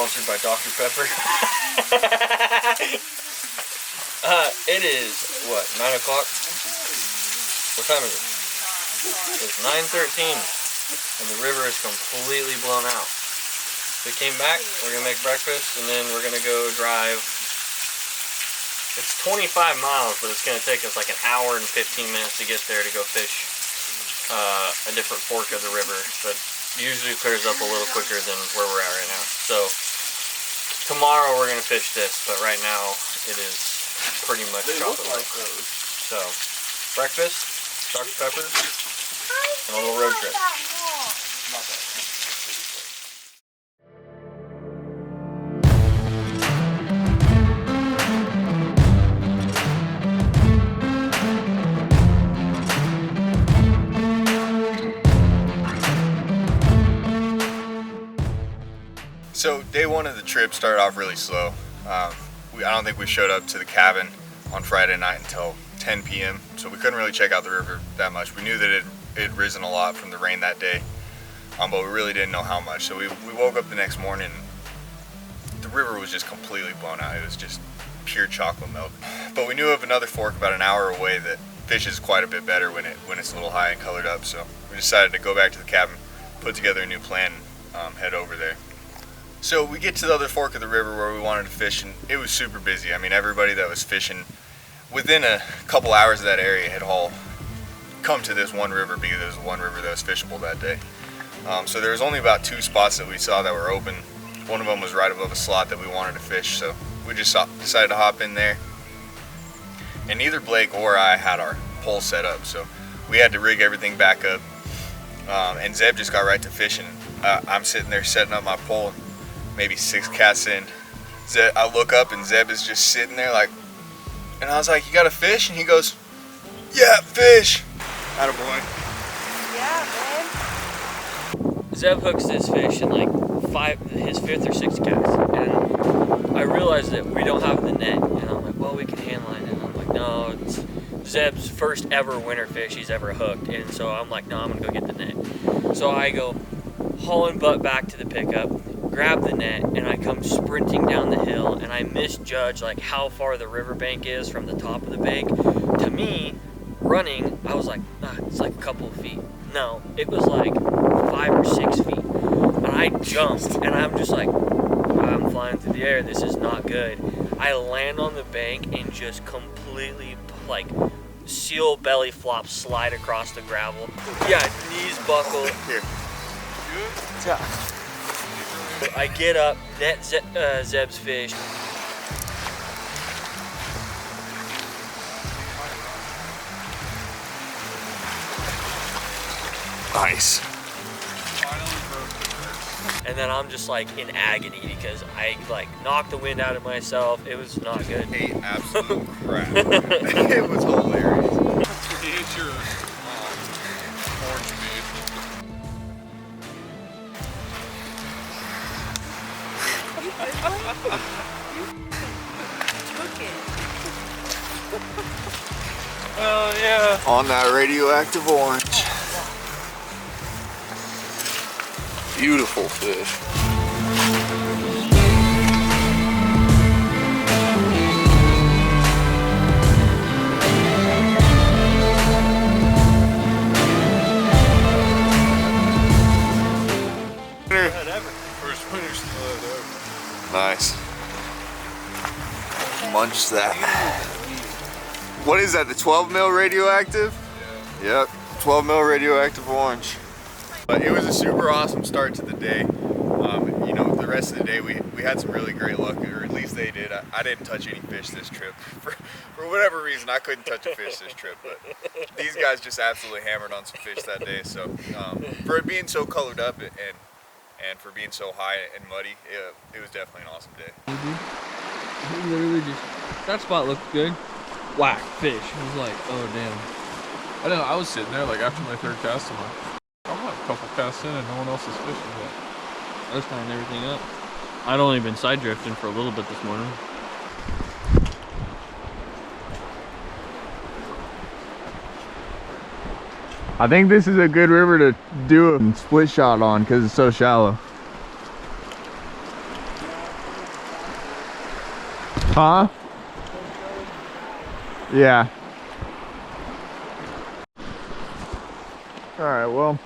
sponsored by Dr. Pepper. It is, what, 9 o'clock? What time is it? It's 9:13, and the river is completely blown out. We came back, we're going to make breakfast, and then we're going to go drive. It's 25 miles, but it's going to take us like an hour and 15 minutes to get there to go fish a different fork of the river. But usually clears up a little quicker than where we're at right now. So tomorrow we're going to fish this, but right now it is pretty much chocolate milk. So breakfast, Dr. Pepper, and a little road trip. So day one of the trip started off really slow. I don't think we showed up to the cabin on Friday night until 10 p.m. So we couldn't really check out the river that much. We knew that it had risen a lot from the rain that day, but we really didn't know how much. So we woke up the next morning, the river was just completely blown out. It was just pure chocolate milk. But we knew of another fork about an hour away that fishes quite a bit better when it's a little high and colored up. So we decided to go back to the cabin, put together a new plan, and head over there. So we get to the other fork of the river where we wanted to fish, and it was super busy. I mean, everybody that was fishing within a couple hours of that area had all come to this one river because it was one river that was fishable that day. So there was only about 2 spots that we saw that were open. One of them was right above a slot that we wanted to fish, so we just decided to hop in there. And neither Blake or I had our pole set up, so we had to rig everything back up. And Zeb just got right to fishing. I'm sitting there setting up my pole, maybe 6 casts in. I look up and Zeb is just sitting there like, and I was like, "You got a fish?" And he goes, "Yeah, fish." Attaboy. Yeah, man. Zeb hooks this fish in like his 5th or 6th cast, and I realized that we don't have the net, and I'm like, well, we can hand line it. And I'm like, no, it's Zeb's first ever winter fish he's ever hooked, and so I'm like, no, I'm gonna go get the net. So I go hauling butt back to the pickup, grab the net, and I come sprinting down the hill, and I misjudge like how far the riverbank is from the top of the bank. To me, running, I was like, it's like a couple of feet. No, it was like 5 or 6 feet. And I jumped, and I'm just like, I'm flying through the air, this is not good. I land on the bank and just completely like seal belly flop slide across the gravel. Yeah, knees buckle. Here. I get up, net Zeb's fish. Nice. And then I'm just like in agony because I like knocked the wind out of myself. It was not good. Ate absolute crap. It was hilarious. It's your orange bead. Took it. Oh yeah. On that radioactive orange. Beautiful fish. First winter Steelhead ever. Nice. Munch that. What is that, the 12 mil radioactive? Yeah. Yep, 12 mil radioactive orange. But it was a super awesome start to the day. You know, the rest of the day we had some really great luck, or at least they did. I didn't touch any fish this trip. For whatever reason, I couldn't touch a fish this trip, but these guys just absolutely hammered on some fish that day. So for it being so colored up and for being so high and muddy, it was definitely an awesome day. Literally just, that spot looked good. Whack, fish. I was like, oh damn. I know. I was sitting there like after my 3rd cast, I'm like, I'm like a couple casts in and no one else is fishing yet. I was tying everything up. I'd only been side drifting for a little bit this morning. I think this is a good river to do a split shot on because it's so shallow. Huh? Yeah. Alright, well,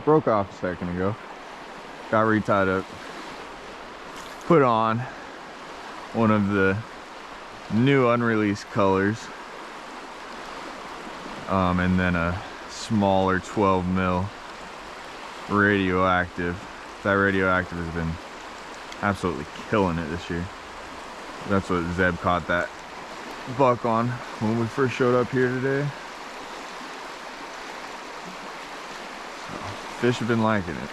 broke off a second ago. Got retied up. Put on one of the new unreleased colors. And then a smaller 12 mil radioactive. That radioactive has been absolutely killing it this year. That's what Zeb caught that buck on when we first showed up here today. So, fish have been liking it.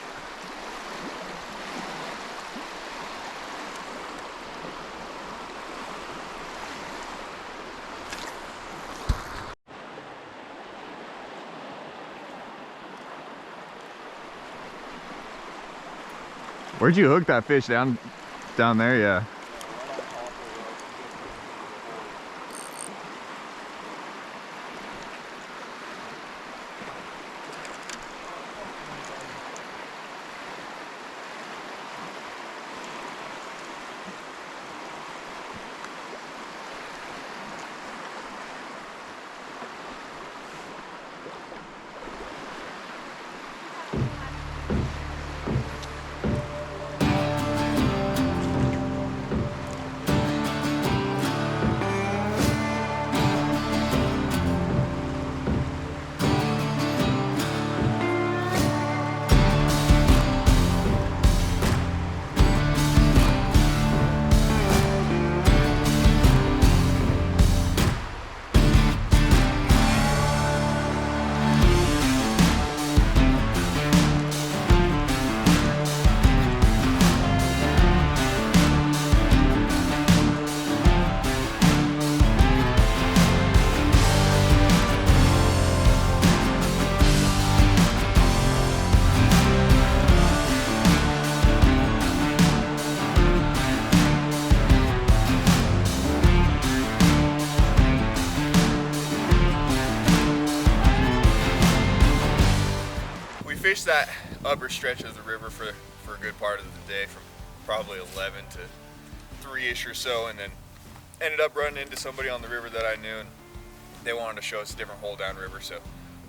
Where'd you hook that fish down there? Yeah. Fished that upper stretch of the river for a good part of the day, from probably 11 to 3-ish or so, and then ended up running into somebody on the river that I knew, and they wanted to show us a different hole downriver. So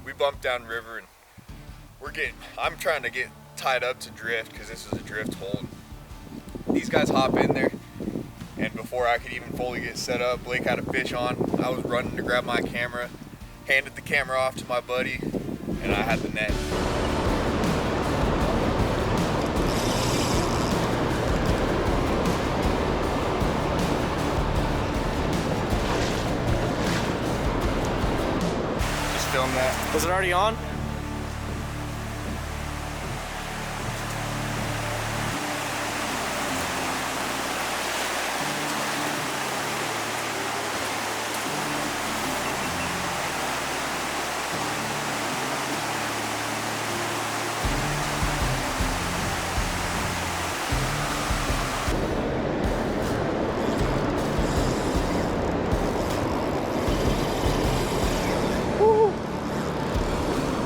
we bumped downriver, and I'm trying to get tied up to drift because this is a drift hole. These guys hop in there, and before I could even fully get set up, Blake had a fish on. I was running to grab my camera, handed the camera off to my buddy, and I had the net. Film that. Was it already on?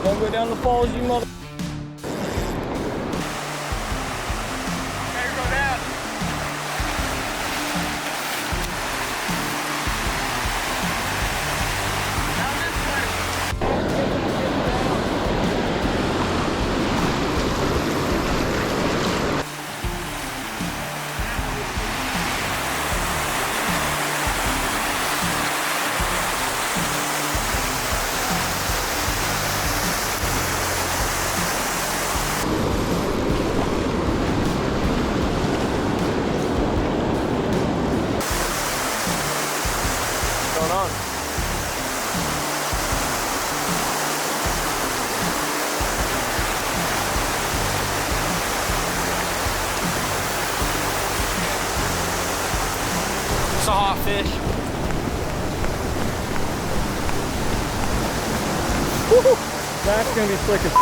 Don't go down the falls, you mother. It's a hot fish. Woo-hoo. That's gonna be slick as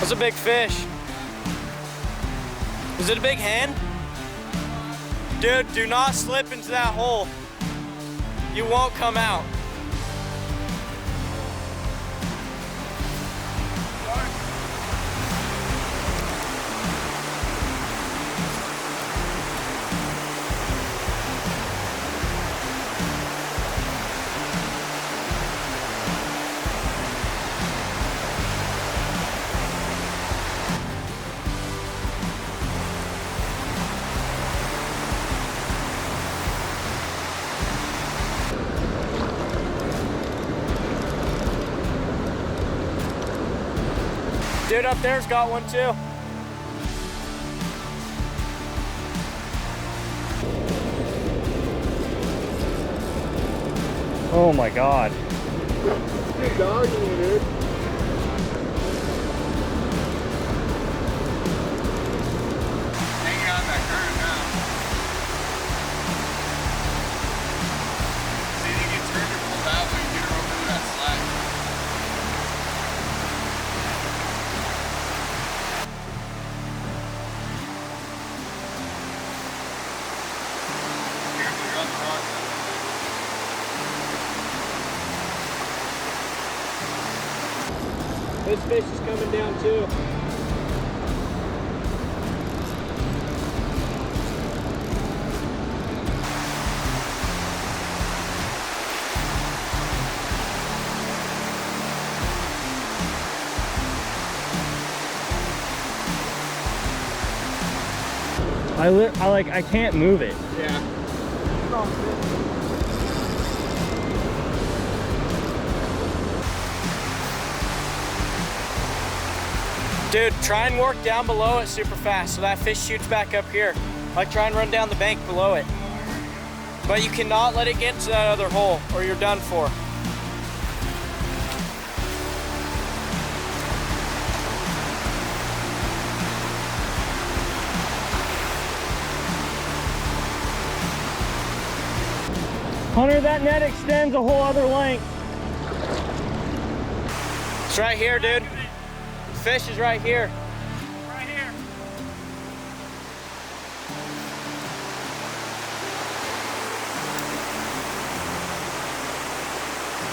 That's a big fish. Is it a big hen? Dude, do not slip into that hole. You won't come out. Dude up there's got one too. Oh my God. Good dog in here, dude. Hanging on that current now. See, you get turned or pulled that way, get her over to that slack. Careful, you're on the rock now. This fish is coming down too. I can't move it. Yeah. Dude, try and work down below it super fast so that fish shoots back up here. Like try and run down the bank below it. But you cannot let it get to that other hole or you're done for. Hunter, that net extends a whole other length. It's right here, dude. The fish is right here. Right here.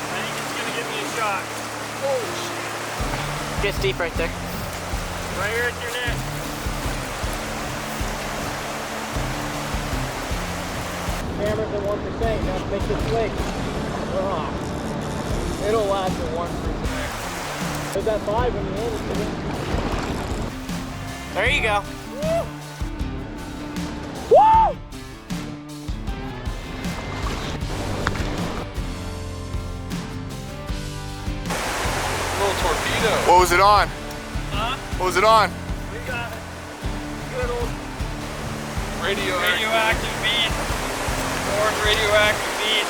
I think it's gonna give me a shot. Oh shit. Gets deep right there. Right here at your net. Camera's at 1%, now make this flick. It'll last at 1%. There's that 5 when you hand it to me. There you go. Woo! Woo! Little torpedo. What was it on? Huh? What was it on? We got it. Good old Radioactive bead. Orange radioactive bead.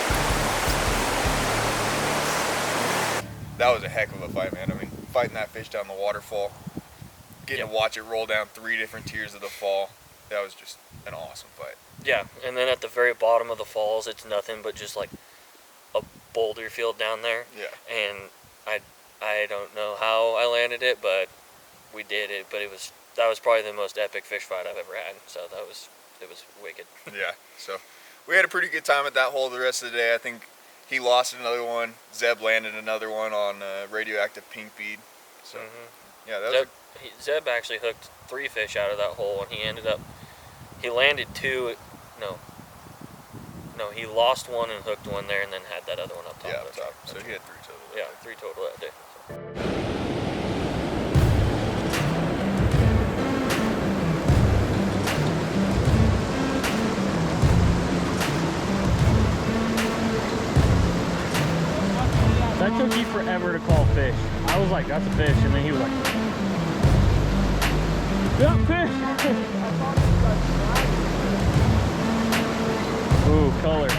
That was a heck of a fight, man. I mean, fighting that fish down the waterfall, getting to watch it roll down 3 different tiers of the fall, that was just an awesome fight. Yeah, and then at the very bottom of the falls, it's nothing but just like a boulder field down there. Yeah. And I don't know how I landed it, but we did it. But that was probably the most epic fish fight I've ever had. So it was wicked. Yeah, so we had a pretty good time at that hole the rest of the day. I think he lost another one. Zeb landed another one on radioactive pink bead. So yeah, that was Zeb actually hooked 3 fish out of that hole, and he landed 2. No, he lost 1 and hooked 1 there, and then had that other one up top. yeah, up top. So he had 3 total. Yeah, 3 total that day. That took you forever to call fish. I was like, that's a fish, and then he was like, yeah, fish. Ooh, color.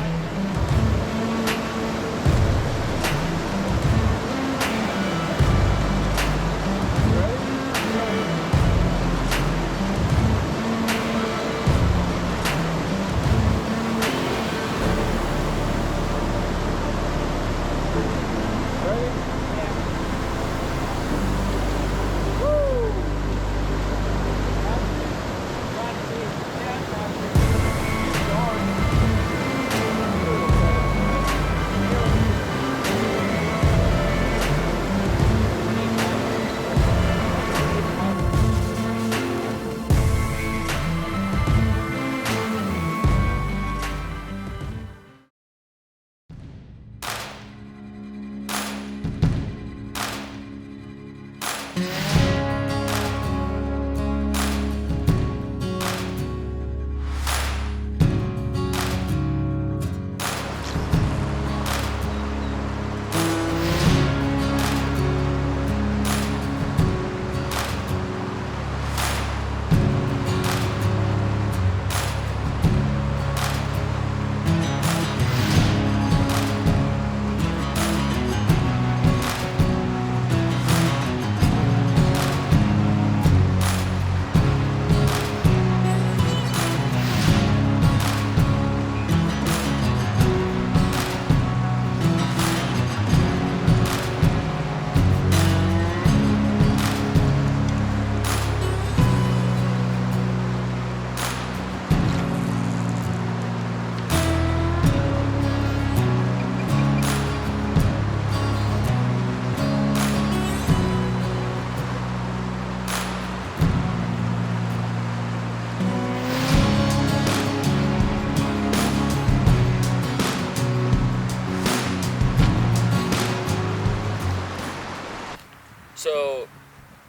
So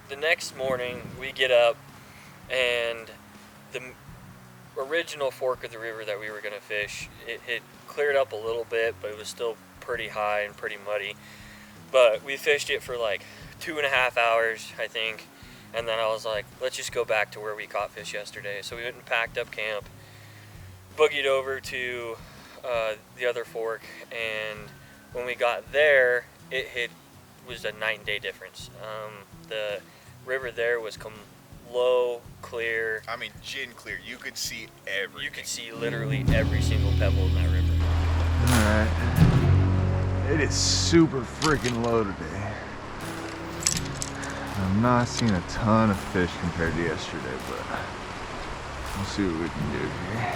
the next morning we get up, and the original fork of the river that we were going to fish, it had cleared up a little bit, but it was still pretty high and pretty muddy. But we fished it for like 2.5 hours, I think, and then I was like, let's just go back to where we caught fish yesterday. So we went and packed up camp, boogied over to the other fork, and when we got there, it was a night and day difference. The river there was low, clear. I mean, gin clear. You could see everything. You could see literally every single pebble in that river. Alright. It is super freaking low today. I'm not seeing a ton of fish compared to yesterday, but we'll see what we can do here.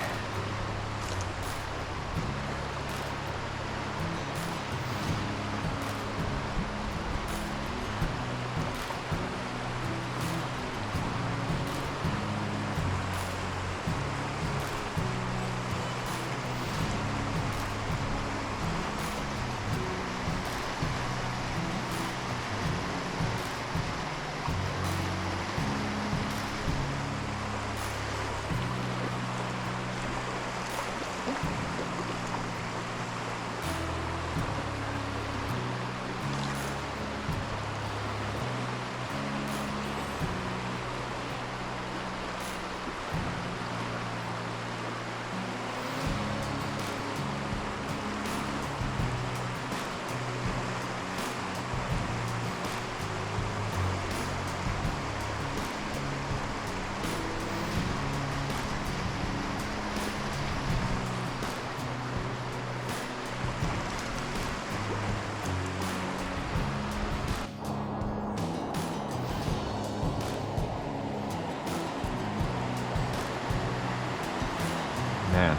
Man,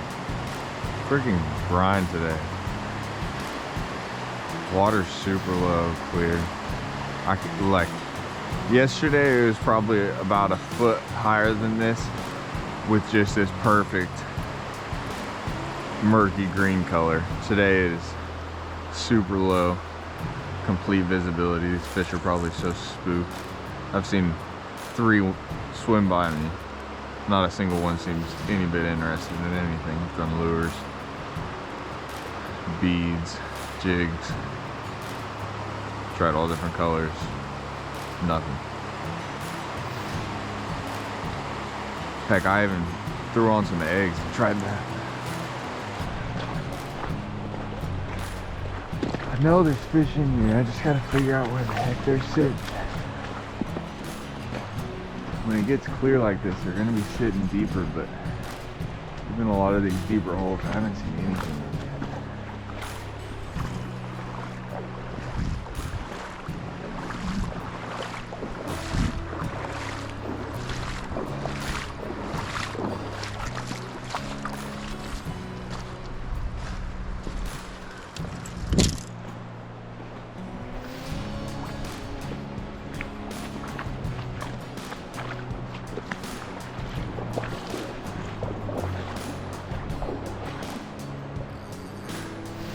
freaking grind today. Water's super low, clear. I could, like, yesterday it was probably about a foot higher than this with just this perfect murky green color. Today it is super low, complete visibility. These fish are probably so spooked. I've seen 3 swim by me. Not a single one seems any bit interested in anything. I've done lures, beads, jigs, tried all different colors, nothing. Heck, I even threw on some eggs and tried that. I know there's fish in here, I just gotta figure out where the heck they're sitting. When it gets clear like this, they're gonna be sitting deeper, but even a lot of these deeper holes, I haven't seen anything yet.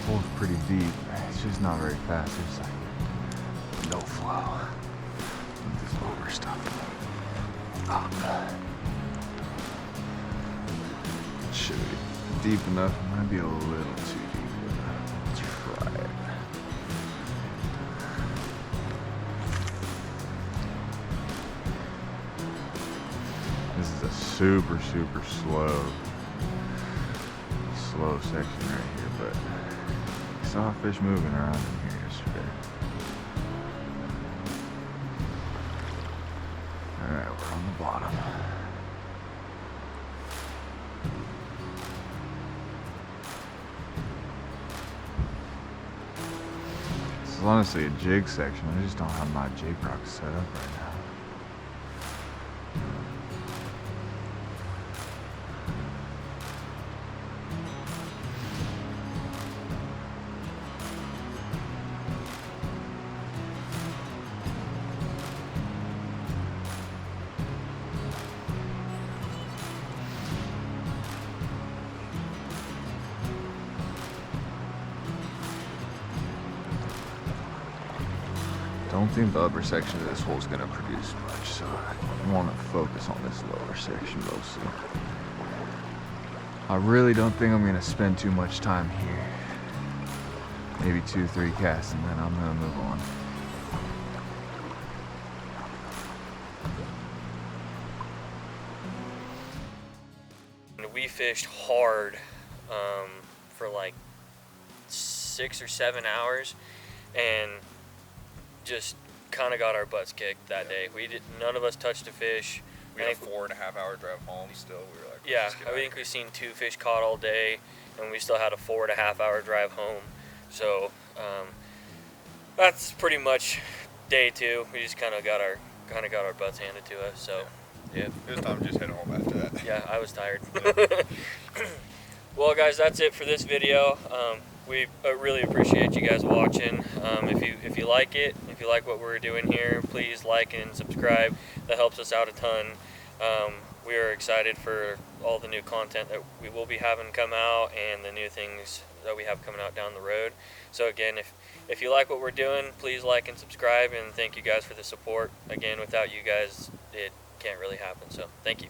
Pool's pretty deep. It's just not very fast. There's like no flow. This lower stuff. Should be deep enough. It might be a little too deep, but let's try it. This is a super slow section right here, but I saw fish moving around in here yesterday. Alright, we're on the bottom. This is honestly a jig section. I just don't have my jig rock set up right now. Don't think the upper section of this hole is gonna produce much, so I want to focus on this lower section mostly. I really don't think I'm gonna spend too much time here. Maybe 2-3 casts and then I'm gonna move on. We fished hard for like 6 or 7 hours and just kind of got our butts kicked that day. None of us touched a fish. We had a 4.5 hour drive home still. We were like, yeah, I think we've seen 2 fish caught all day, and we still had a 4.5 hour drive home. So that's pretty much day 2. We just kind of got our butts handed to us. So yeah, It was time to just head home after that. yeah, I was tired. Well, guys, that's it for this video. We really appreciate you guys watching. If you like it, if you like what we're doing here, please like and subscribe. That helps us out a ton. We are excited for all the new content that we will be having come out and the new things that we have coming out down the road. So again, if you like what we're doing, please like and subscribe, and thank you guys for the support. Again, without you guys, it can't really happen. So thank you.